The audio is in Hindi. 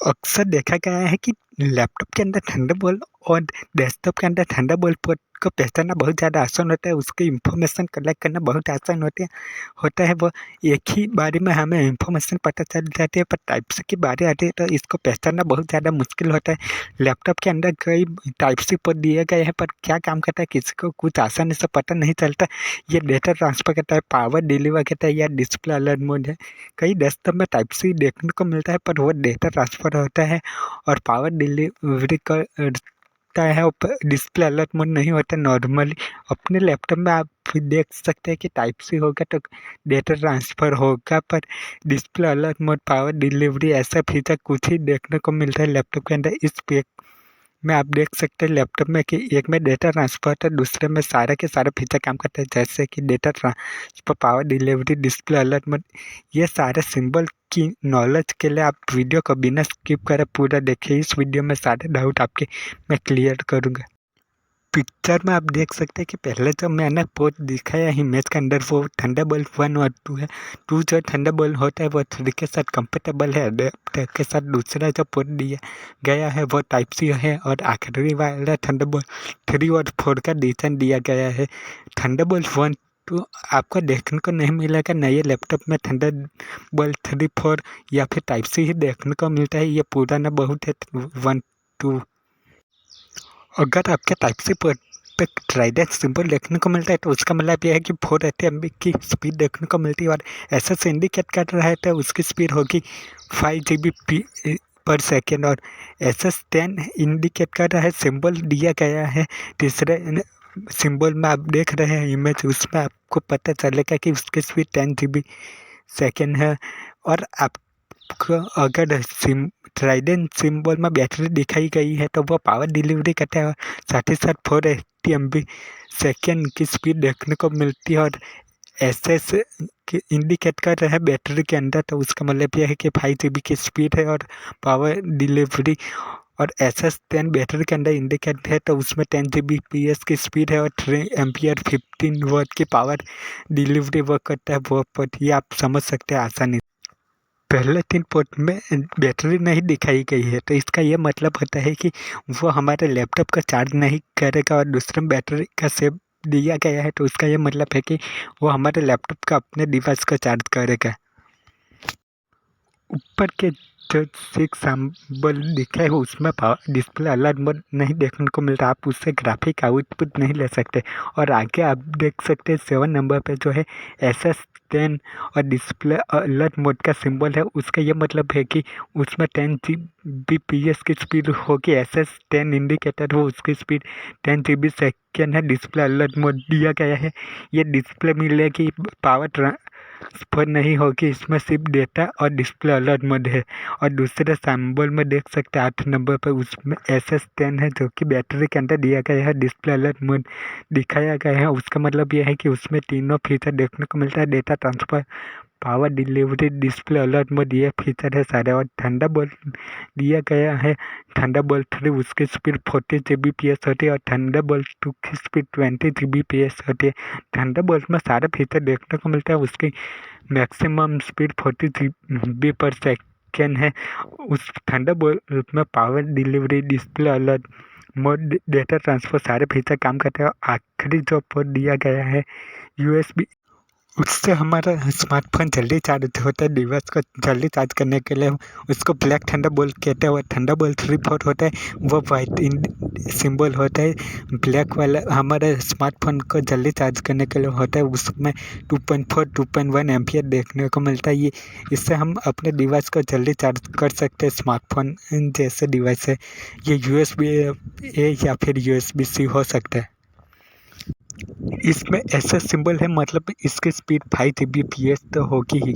अक्सर देखा गया है कि लैपटॉप के अंदर थंडरबोल्ट और डेस्कटॉप के अंदर थंडरबोल्ट पोर्ट को पहचानना बहुत ज़्यादा आसान होता है, उसकी इन्फॉर्मेशन कलेक्ट करना बहुत आसान होता है। वो एक ही बारी में हमें इन्फॉर्मेशन पता चल जाती है, पर टाइप सी की बारी आती है तो इसको पहचानना बहुत ज़्यादा मुश्किल होता है। लैपटॉप के अंदर कई टाइप सी पोर्ट दिए गए हैं, पर क्या काम करता है किसी को कुछ आसानी से पता नहीं चलता। ये डेटा ट्रांसफ़र करता है, पावर डिलीवर करता है या डिस्प्ले अलर्ट मोड है। कई डेस्कटॉप में टाइप सी देखने को मिलता है, पर वो डेटा ट्रांसफ़र होता है और पावर डिलीवरी करता है, और डिस्प्ले अलर्ट मोड नहीं होता। नॉर्मली अपने लैपटॉप में आप देख सकते हैं कि टाइप सी होगा तो डेटा ट्रांसफ़र होगा, पर display alert mode, power delivery ऐसा फीचर कुछ ही देखने को मिलता है लैपटॉप के अंदर। इस पे में आप देख सकते हैं लैपटॉप में कि एक में डेटा ट्रांसफ़र होता है, दूसरे में सारे के सारे फीचर काम करते हैं, जैसे कि data transfer, power delivery, display alert mode. ये सारे सिंबल की नॉलेज के लिए आप वीडियो को बिना स्किप करे पूरा देखिए। इस वीडियो में सारे डाउट आपके मैं क्लियर करूँगा। पिक्चर में आप देख सकते हैं कि पहले जो मैंने पोर्ट दिखाया इमेज के अंदर वो थंडरबोल्ट 1 और 2 है। 2 जो थंडरबोल्ट होता है वो 3 के साथ कंपेटेबल है, अडेप्टर के साथ। दूसरा जो पोर्ट दिया गया है वो टाइप सी है, और आखिरी वाला थंडरबोल्ट 3 और 4 का डिजाइन दिया गया है। थंडरबोल्ट 1 2 आपको देखने को नहीं मिलेगा नए लैपटॉप में। थंडरबोल्ट 3 4 या फिर टाइप सी ही देखने को मिलता है। ये पुराना बहुत है 1 2। अगर आपके टाइप सी पोर्ट पे ट्राइडेंट सिंबल देखने को मिलता है तो उसका मतलब यह है कि 480 MB की स्पीड देखने को मिलती है, और ऐसा से इंडिकेट कर रहा है तो उसकी स्पीड होगी 5 GB पर सेकेंड। और SS10 इंडिकेट कर रहा है, सिंबल दिया गया है। तीसरे सिंबल में आप देख रहे हैं इमेज, उसमें आपको पता चलेगा कि उसकी स्पीड 10 GB सेकेंड है। और आप अगर ट्राइडेंट सिंबल में बैटरी दिखाई गई है तो वो पावर डिलीवरी करता है, साथ ही साथ 480 MB सेकेंड की स्पीड देखने को मिलती है। और SS इंडिकेट कर रहा है बैटरी के अंदर, तो उसका मतलब यह है कि 5 GB की स्पीड है और पावर डिलीवरी। और SS10 बैटरी के अंदर इंडिकेट है तो उसमें 10 Gbps की स्पीड है और 3 एम्पियर 15 वाट की पावर डिलीवरी वर्क करता है। वो पर ये आप समझ सकते हैं आसानी। पहले 3 पोर्ट में बैटरी नहीं दिखाई गई है, तो इसका ये मतलब होता है कि वो हमारे लैपटॉप का चार्ज नहीं करेगा। और दूसरे में बैटरी का सेव दिया गया है, तो उसका ये मतलब है कि वो हमारे लैपटॉप का अपने डिवाइस को चार्ज करेगा। ऊपर के जो 6 सिंबल दिखे हैं उसमें डिस्प्ले अलर्ट मोड नहीं देखने को मिल रहा, आप उससे ग्राफिक आउटपुट नहीं ले सकते। और आगे आप देख सकते हैं 7 नंबर पे जो है SS10 और डिस्प्ले अलर्ट मोड का सिंबल है। उसका ये मतलब है कि उसमें 10 Gbps की स्पीड होगी। SS10 इंडिकेटर हो, उसकी स्पीड 10 GB सेकेंड है। डिस्प्ले अलर्ट मोड दिया गया है, ये डिस्प्ले मिलेगी, पावर पर नहीं होगी, इसमें सिर्फ डेटा और डिस्प्ले अलर्ट मोड है। और दूसरे सिंबल में देख सकते हैं 8 नंबर पर, उसमें SS10 है जो कि बैटरी के अंदर दिया गया है, डिस्प्ले अलर्ट मोड दिखाया गया है। उसका मतलब यह है कि उसमें तीनों फीचर देखने को मिलता है, data transfer, power delivery, display alert mode, ये फीचर है सारे। और थंडरबोल्ट दिया गया है, थंडरबोल्ट 3 उसकी स्पीड 40 Gbps होती है और थंडरबोल्ट 2 की स्पीड 20 Gbps होती है। थंडरबोल्ट में सारे फीचर देखने को मिलता है, उसकी मैक्सिमम स्पीड 40 GB पर सेकेंड है। उस थंडरबोल्ट में power delivery, display alert mode, data transfer सारे फीचर काम करते हैं। आखिरी जो पोर्ट दिया गया है USB, उससे हमारा स्मार्टफोन जल्दी चार्ज होता है। डिवाइस को जल्दी चार्ज करने के लिए उसको ब्लैक थंडरबोल्ट कहते हैं, और थंडरबोल्ट 3 पोर्ट होता है वो वाइट सिंबल होता है। ब्लैक वाला हमारे स्मार्टफोन को जल्दी चार्ज करने के लिए होता है, उसमें 2.4 2.1 एम्पियर देखने को मिलता है। ये इससे हम अपने डिवाइस को जल्दी चार्ज कर सकते हैं। स्मार्टफोन जैसे डिवाइस है ये USB-A या फिर USB-C हो सकता है। इसमें ऐसा सिंबल है, मतलब इसकी स्पीड 5 Gbps तो होगी ही।